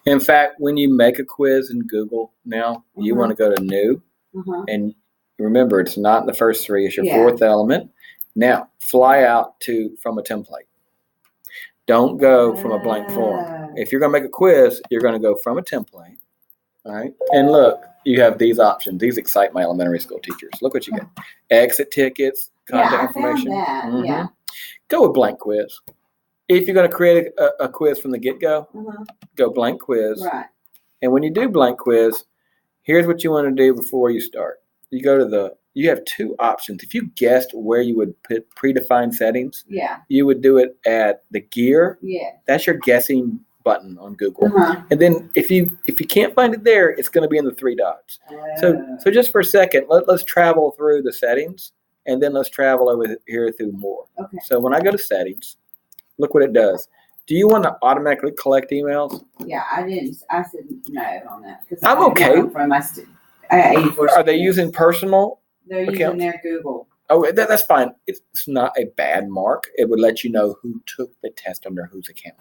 In fact, when you make a quiz in Google now, you want to go to New, and remember, it's not in the first three. It's your fourth element. Now, fly out from a template. Don't go from a blank form. If you're going to make a quiz, you're going to go from a template. All right. And look, you have these options. These excite my elementary school teachers. Look what you get. Exit tickets, contact information. Found that. Go with blank quiz. If you're going to create a quiz from the get-go, go blank quiz. Right. And when you do blank quiz, here's what you want to do before you start. You go to you have two options. If you guessed where you would put predefined settings, you would do it at the gear. Yeah. That's your guessing button on Google. And then if you can't find it there, it's going to be in the three dots. So just for a second, let's travel through the settings, and then let's travel over here through more. Okay. So when I go to settings, look what it does. Do you want to automatically collect emails? Yeah, I didn't. I said no on that. I'm okay. I got 84. Are they using personal? They're using their Google. Oh, that's fine. It's not a bad mark. It would let you know who took the test under whose account.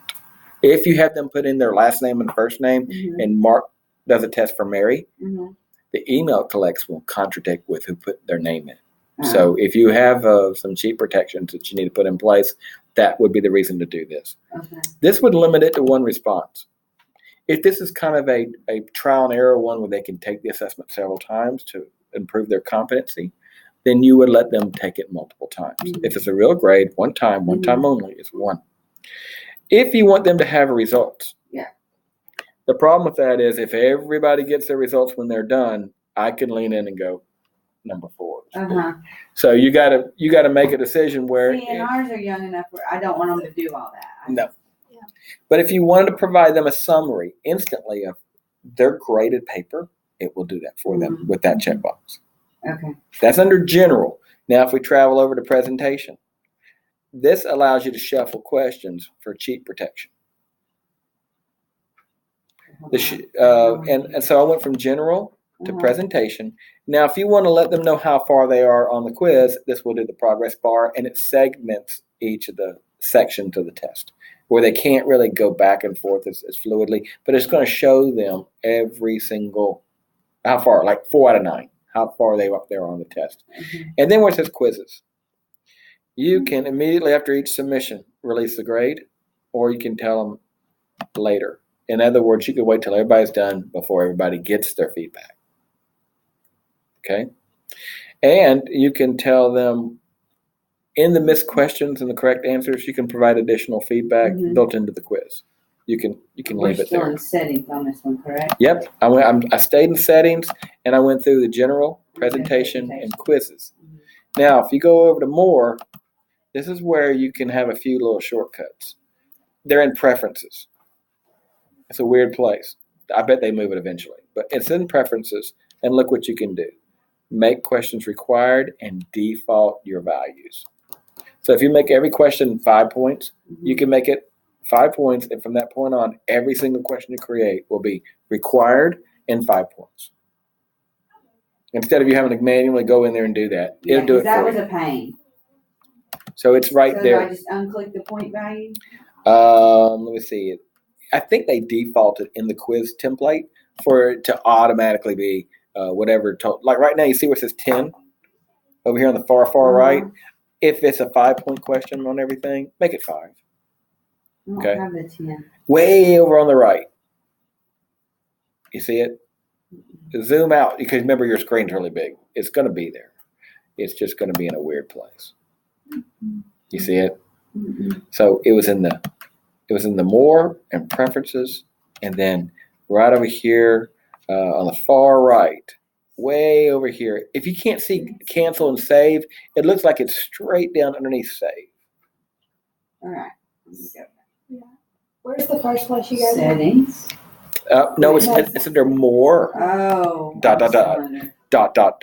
If you have them put in their last name and first name, and Mark does a test for Mary, the email it collects will contradict with who put their name in. So if you have some cheat protections that you need to put in place, that would be the reason to do this. This would limit it to one response. If this is kind of a trial and error one where they can take the assessment several times to improve their competency, then you would let them take it multiple times. If it's a real grade, one time only is one. If you want them to have results, the problem with that is if everybody gets their results when they're done, I can lean in and go number 4. So you gotta make a decision where. See, and ours are young enough where I don't want them to do all that. No. But if you wanted to provide them a summary instantly of their graded paper, it will do that for them with that checkbox. Okay. That's under general. Now, if we travel over to presentation, this allows you to shuffle questions for cheat protection. And so I went from general to presentation. Now, if you want to let them know how far they are on the quiz, this will do the progress bar, and it segments each of the sections of the test where they can't really go back and forth as fluidly, but it's going to show them every single, how far, like 4 out of 9, how far they up there on the test. And then where it says quizzes, you can immediately after each submission release the grade, or you can tell them later. In other words, you can wait till everybody's done before everybody gets their feedback. Okay? And you can tell them in the missed questions and the correct answers, you can provide additional feedback built into the quiz. You can leave it there. We're still in settings on this one, correct? Yep. I stayed in settings, and I went through the general, presentation, and quizzes. Now, if you go over to more, this is where you can have a few little shortcuts. They're in preferences. It's a weird place. I bet they move it eventually. But it's in preferences, and look what you can do. Make questions required and default your values. So if you make every question 5 points, you can make it 5 points, and from that point on, every single question you create will be required and 5 points. Instead of you having to manually go in there and do that, it'll do it for you. That was a pain. So it's right there. So I just unclick the point value? Let me see. I think they defaulted in the quiz template for it to automatically be whatever. Like right now, you see where it says 10 over here on the far right. If it's a 5-point question on everything, make it 5. Okay. I have the 10. Way over on the right. You see it? Zoom out because remember your screen's really big. It's going to be there. It's just going to be in a weird place. You see it? So it was in the more and preferences, and then right over here on the far right, way over here. If you can't see cancel and save, it looks like it's straight down underneath save. All right. Let me go. Yeah. Where's the first place you guys? Settings. No, it's under more. Oh. Dot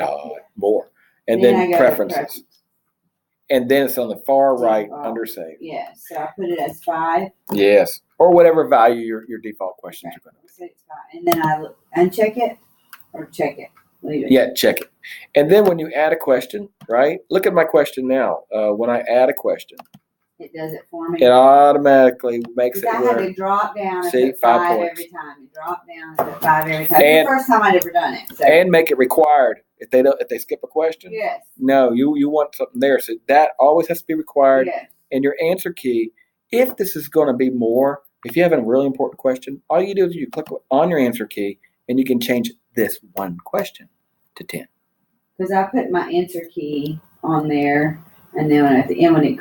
more, and then preferences. And then it's on the far right under save. Yes. So I put it as 5. Yes. Or whatever value your default questions are going to be. And then I uncheck it or check it. Leave it. Yeah, check it. And then when you add a question, right? Look at my question now. When I add a question, It does it for me. It automatically makes Because it I had where. to drop down and See, put 5 5 points. every time. And drop down and put 5 every time. And- It's the first time I'd ever done it. So. And make it required. If they skip a question, Yes. no, you want something there. So that always has to be required. Yes. And your answer key, if this is going to be more, if you have a really important question, all you do is you click on your answer key and you can change this one question to 10. Because I put my answer key on there, and then at the end when it